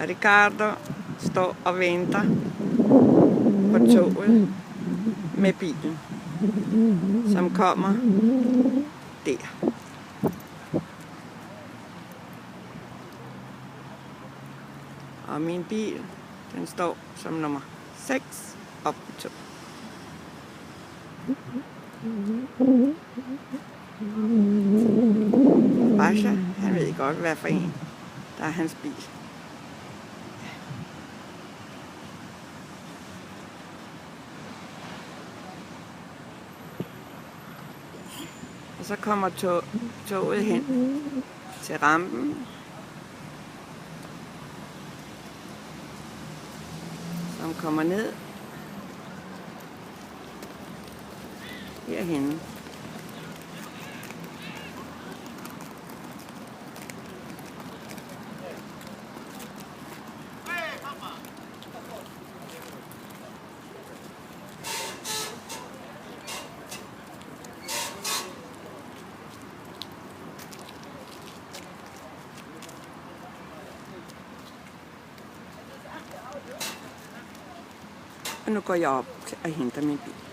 Ricardo står og venter på toget med bilen, som kommer der. Og min bil, den står som nummer 6 op på toget. Basha, han ved godt, hvad for en, der er hans bil. Og så kommer toget hen til rampen, som kommer ned herhenne. Og nu går jeg op og henter min bil.